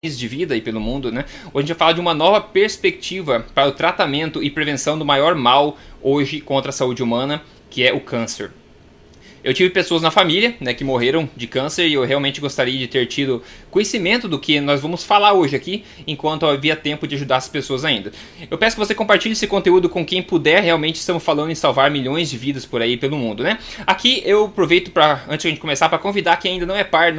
de vida e pelo mundo, né? Hoje a gente vai falar de uma nova perspectiva para o tratamento e prevenção do maior mal hoje contra a saúde humana, que é o câncer. Eu tive pessoas na família, né, que morreram de câncer e eu realmente gostaria de ter tido conhecimento do que nós vamos falar hoje aqui, enquanto havia tempo de ajudar as pessoas ainda. Eu peço que você compartilhe esse conteúdo com quem puder, realmente estamos falando em salvar milhões de vidas por aí pelo mundo, né? Aqui eu aproveito para, antes de a gente começar, para convidar quem ainda não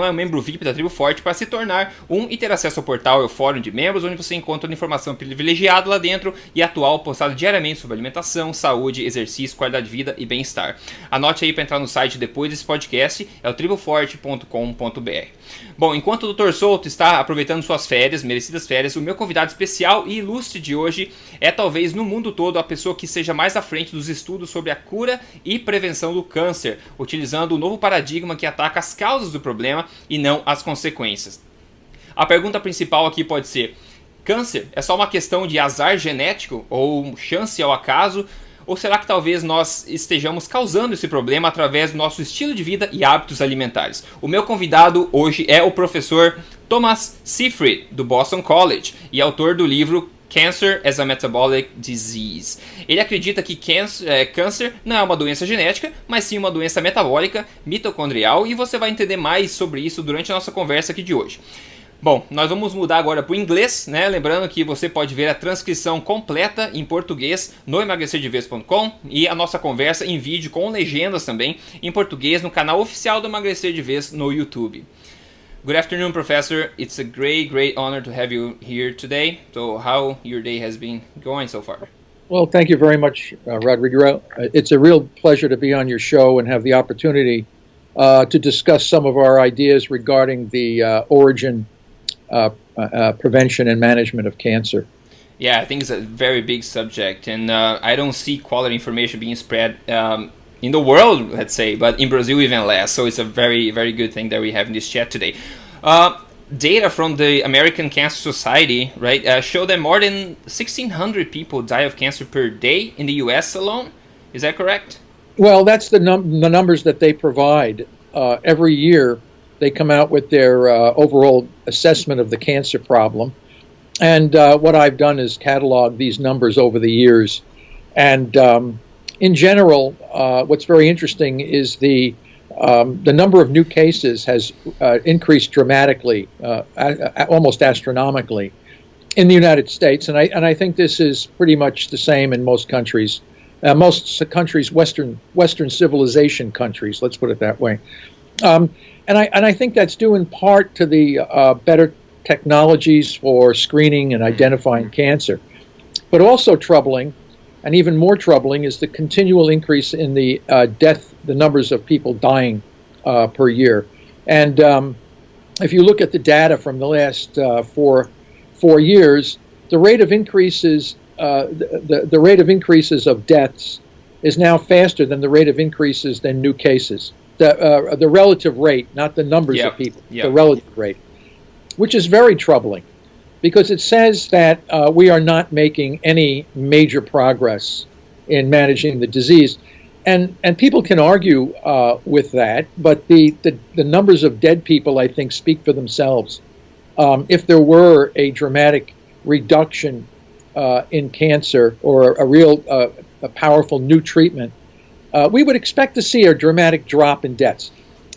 é um membro VIP da Tribo Forte, para se tornar e ter acesso ao portal e ao fórum de membros, onde você encontra informação privilegiada lá dentro e atual, postada diariamente sobre alimentação, saúde, exercício, qualidade de vida e bem-estar. Anote aí para entrar no site depois desse podcast, é o triboforte.com.br. Bom, enquanto o Dr. Souto está aproveitando suas férias, merecidas férias, o meu convidado especial e ilustre de hoje é talvez no mundo todo a pessoa que seja mais à frente dos estudos sobre a cura e prevenção do câncer, utilizando o novo paradigma que ataca as causas do problema e não as consequências. A pergunta principal aqui pode ser: câncer é só uma questão de azar genético ou chance ao acaso? Ou será que talvez nós estejamos causando esse problema através do nosso estilo de vida e hábitos alimentares? O meu convidado hoje é o professor Thomas Seyfried, do Boston College, e autor do livro Cancer as a Metabolic Disease. Ele acredita que câncer não é uma doença genética, mas sim uma doença metabólica, mitocondrial, e você vai entender mais sobre isso durante a nossa conversa aqui de hoje. Bom, nós vamos mudar agora para o inglês, né? Lembrando que você pode ver a transcrição completa em português no emagrecerdeves.com e a nossa conversa em vídeo com legendas também em português no canal oficial do Emagrecer de Vez no YouTube. Good afternoon, Professor. It's a great honor to have you here today. So how your day has been going so far? Well, thank you very much, Rodrigo. It's a real pleasure to be on your show and have the opportunity to discuss some of our ideas regarding the origin, prevention and management of cancer. Yeah, I think it's a very big subject, and I don't see quality information being spread in the world, let's say, but in Brazil even less. So it's a very good thing that we have in this chat today. Data from the American Cancer Society, right, show that more than 1,600 people die of cancer per day in the U.S. alone. Is that correct? Well, that's the numbers that they provide every year. They come out with their overall assessment of the cancer problem. And what I've done is catalog these numbers over the years. And in general, what's very interesting is the number of new cases has increased dramatically, almost astronomically, in the United States. And I think this is pretty much the same in most countries. Most countries, Western civilization countries, let's put it that way. And I think that's due in part to the better technologies for screening and identifying cancer. But also troubling, and even more troubling, is the continual increase in the the numbers of people dying per year. And if you look at the data from the last four years, the rate of increases, the rate of increases of deaths is now faster than the rate of increases than new cases. The relative rate, not the numbers of people, the relative rate, which is very troubling because it says that we are not making any major progress in managing the disease. And people can argue with that, but the numbers of dead people, I think, speak for themselves. If there were a dramatic reduction in cancer or a powerful new treatment, we would expect to see a dramatic drop in deaths,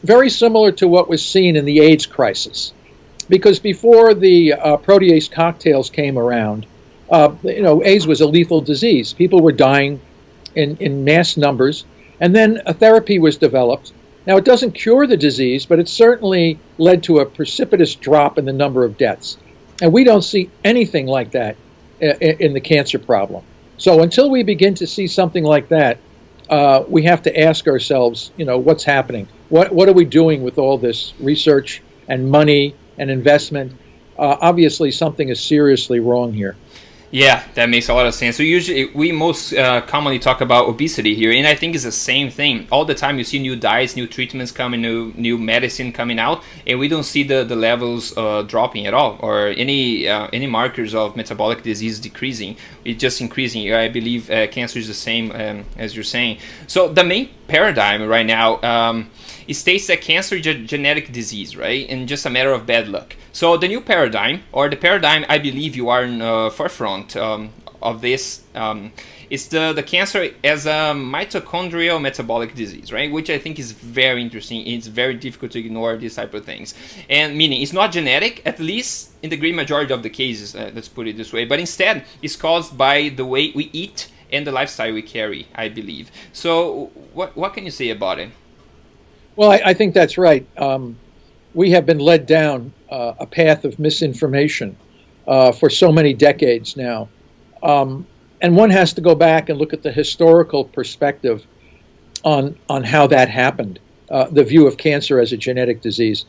very similar to what was seen in the AIDS crisis. Because before the protease cocktails came around, AIDS was a lethal disease. People were dying in mass numbers, and then a therapy was developed. Now, it doesn't cure the disease, but it certainly led to a precipitous drop in the number of deaths. And we don't see anything like that in the cancer problem. So until we begin to see something like that, we have to ask ourselves, what's happening? What are we doing with all this research and money and investment? Obviously, something is seriously wrong here. Yeah, that makes a lot of sense. So we most commonly talk about obesity here, and I think it's the same thing. All the time you see new diets, new treatments coming, new medicine coming out, and we don't see the levels dropping at all, or any markers of metabolic disease decreasing. It's just increasing. I believe cancer is the same as you're saying. So the main paradigm right now it states that cancer is a genetic disease, right? And just a matter of bad luck. So the new paradigm, or the paradigm I believe you are in forefront of this, is the cancer as a mitochondrial metabolic disease, right? Which I think is very interesting. It's very difficult to ignore these type of things. And meaning it's not genetic, at least in the great majority of the cases, let's put it this way. But instead, it's caused by the way we eat and the lifestyle we carry, I believe. So what can you say about it? Well, I think that's right. We have been led down a path of misinformation for so many decades now. And one has to go back and look at the historical perspective on how that happened, the view of cancer as a genetic disease.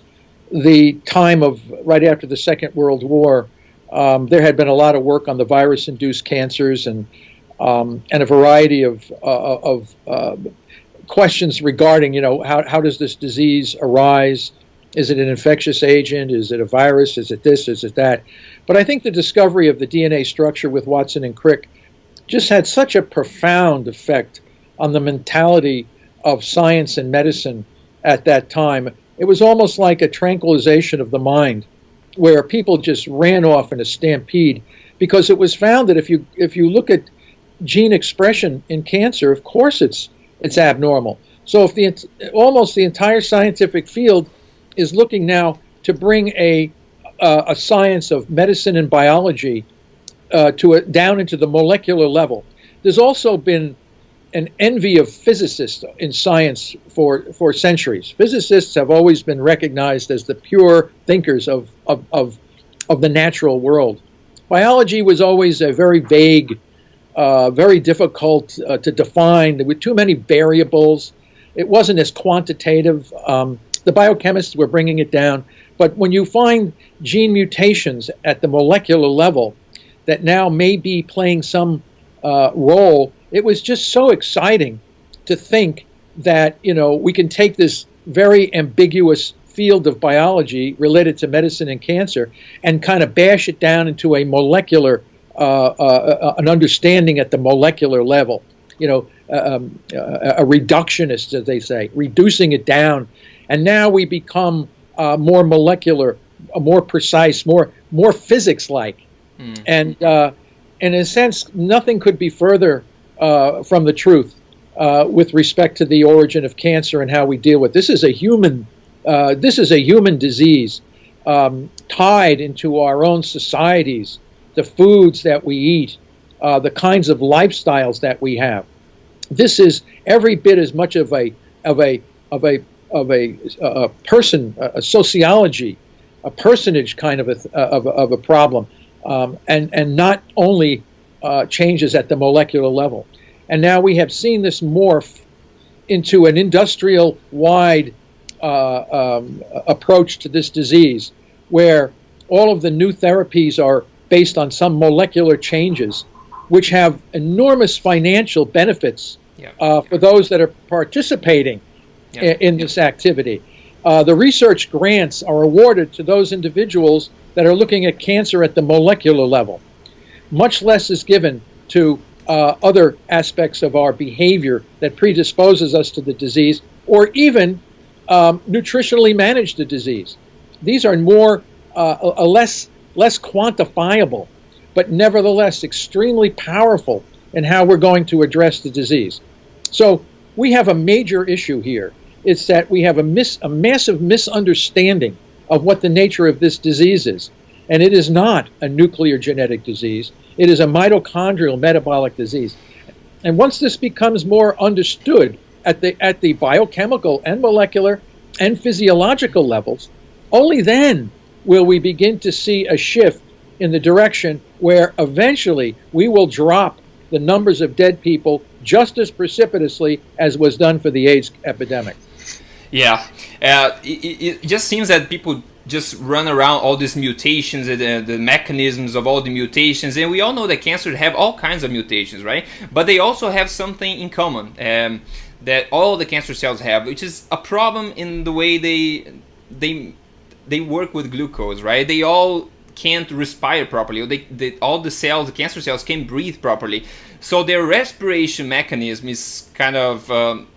The time of right after the Second World War, there had been a lot of work on the virus-induced cancers and a variety of questions regarding, how does this disease arise? Is it an infectious agent? Is it a virus? Is it this? Is it that? But I think the discovery of the DNA structure with Watson and Crick just had such a profound effect on the mentality of science and medicine at that time. It was almost like a tranquilization of the mind, where people just ran off in a stampede, because it was found that if you look at gene expression in cancer, of course it's abnormal. So if almost the entire scientific field is looking now to bring a science of medicine and biology down into the molecular level. There's also been an envy of physicists in science for centuries. Physicists have always been recognized as the pure thinkers of the natural world. Biology was always a very vague, very difficult to define. There were too many variables. It wasn't as quantitative. The biochemists were bringing it down. But when you find gene mutations at the molecular level that now may be playing some role, it was just so exciting to think that, we can take this very ambiguous field of biology related to medicine and cancer and kind of bash it down into a molecular, an understanding at the molecular level, a reductionist, as they say, reducing it down. And now we become more molecular, more precise, more physics-like. And in a sense, nothing could be further from the truth with respect to the origin of cancer and how we deal with it. This is a human disease tied into our own societies, the foods that we eat, the kinds of lifestyles that we have. This is every bit as much of a person, a sociology, a personage kind of a problem, and not only changes at the molecular level. And now we have seen this morph into an industrial-wide approach to this disease, where all of the new therapies are based on some molecular changes, which have enormous financial benefits for those that are participating in this activity. The research grants are awarded to those individuals that are looking at cancer at the molecular level. Much less is given to other aspects of our behavior that predisposes us to the disease, or even nutritionally manage the disease. These are more less quantifiable, but nevertheless extremely powerful in how we're going to address the disease. So we have a major issue here. It's that we have a massive misunderstanding of what the nature of this disease is. And it is not a nuclear genetic disease. It is a mitochondrial metabolic disease. And once this becomes more understood at the biochemical and molecular and physiological levels, only then will we begin to see a shift in the direction where eventually we will drop the numbers of dead people just as precipitously as was done for the AIDS epidemic. Yeah, it just seems that people just run around all these mutations and the mechanisms of all the mutations, and we all know that cancer have all kinds of mutations, right? But they also have something in common that all the cancer cells have, which is a problem in the way they work with glucose, right? They all can't respire properly. All the cells, the cancer cells, can't breathe properly. So their respiration mechanism is kind of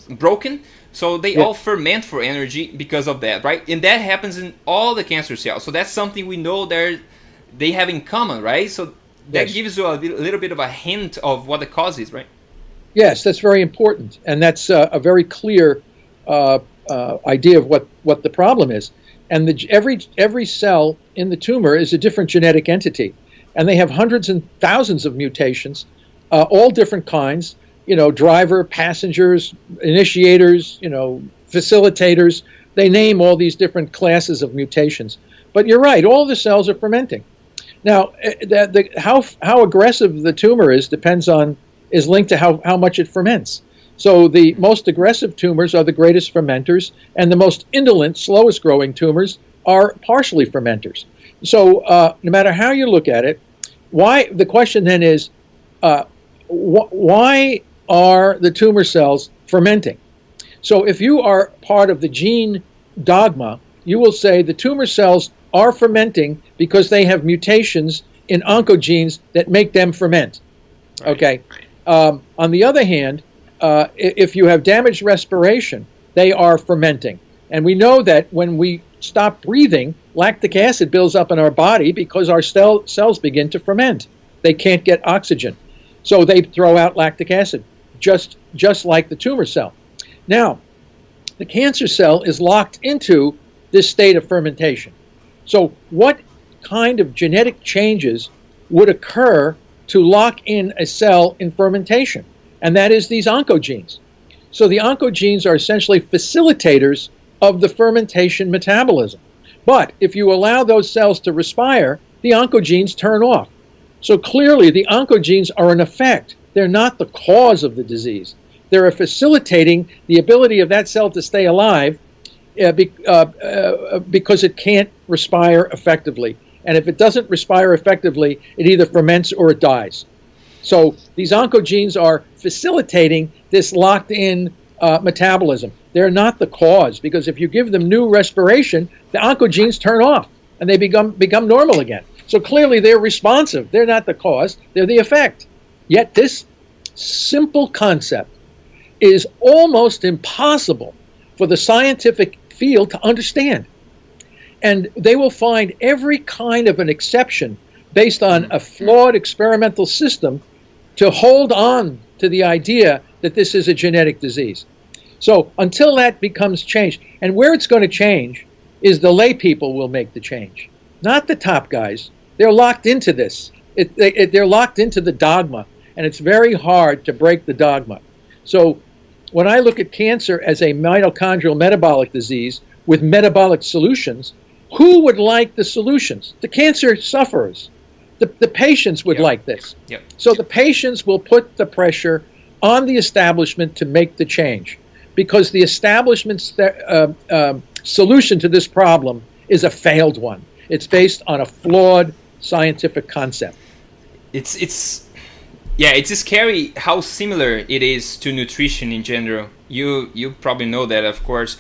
broken. So they all ferment for energy because of that, right? And that happens in all the cancer cells. So that's something we know they have in common, right? So that gives you a little bit of a hint of what the cause is, right? Yes, that's very important, and that's a very clear idea of what the problem is. And every cell in the tumor is a different genetic entity, and they have hundreds and thousands of mutations, all different kinds. Driver, passengers, initiators, facilitators. They name all these different classes of mutations. But you're right, all the cells are fermenting. Now, how aggressive the tumor is is linked to how much it ferments. So the most aggressive tumors are the greatest fermenters, and the most indolent, slowest growing tumors are partially fermenters. So no matter how you look at it, the question then is, why are the tumor cells fermenting? So if you are part of the gene dogma, you will say the tumor cells are fermenting because they have mutations in oncogenes that make them ferment. Right. Okay. On the other hand, if you have damaged respiration, they are fermenting. And we know that when we stop breathing, lactic acid builds up in our body because our cells begin to ferment. They can't get oxygen. So they throw out lactic acid, just like the tumor cell. Now, the cancer cell is locked into this state of fermentation. So what kind of genetic changes would occur to lock in a cell in fermentation? And that is these oncogenes. So the oncogenes are essentially facilitators of the fermentation metabolism. But if you allow those cells to respire, the oncogenes turn off. So clearly the oncogenes are an effect. They're not the cause of the disease. They're facilitating the ability of that cell to stay alive because it can't respire effectively. And if it doesn't respire effectively, it either ferments or it dies. So these oncogenes are facilitating this locked-in metabolism. They're not the cause, because if you give them new respiration, the oncogenes turn off and they become normal again. So clearly they're responsive. They're not the cause, they're the effect. Yet this simple concept is almost impossible for the scientific field to understand. And they will find every kind of an exception based on a flawed experimental system to hold on to the idea that this is a genetic disease. So until that becomes changed, and where it's going to change is the lay people will make the change, not the top guys. They're locked into this. They're locked into the dogma, and it's very hard to break the dogma. So when I look at cancer as a mitochondrial metabolic disease with metabolic solutions, who would like the solutions? The cancer sufferers. The patients would like this. So the patients will put the pressure on the establishment to make the change, because the establishment's solution to this problem is a failed one. It's based on a flawed scientific concept. It's scary how similar it is to nutrition in general. You probably know that, of course.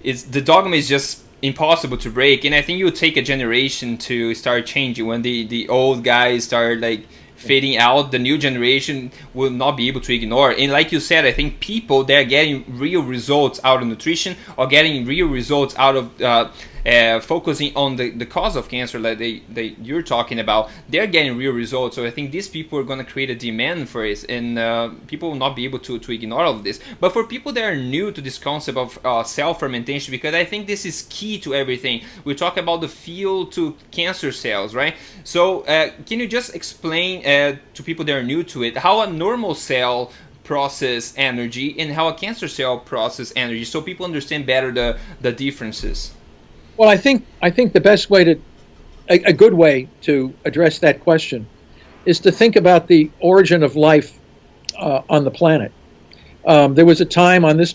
The dogma is just impossible to break, and I think it will take a generation to start changing. When the old guys start fading out, the new generation will not be able to ignore. And like you said, I think people, they're getting real results out of nutrition, or getting real results out of focusing on the cause of cancer that you're talking about. They're getting real results. So I think these people are going to create a demand for it, and people will not be able to ignore all of this. But for people that are new to this concept of cell fermentation, because I think this is key to everything, we talk about the field to cancer cells, right? So can you just explain to people that are new to it how a normal cell process energy and how a cancer cell process energy, so people understand better the differences? Well, I think the best way a good way to address that question is to think about the origin of life on the planet. There was a time on this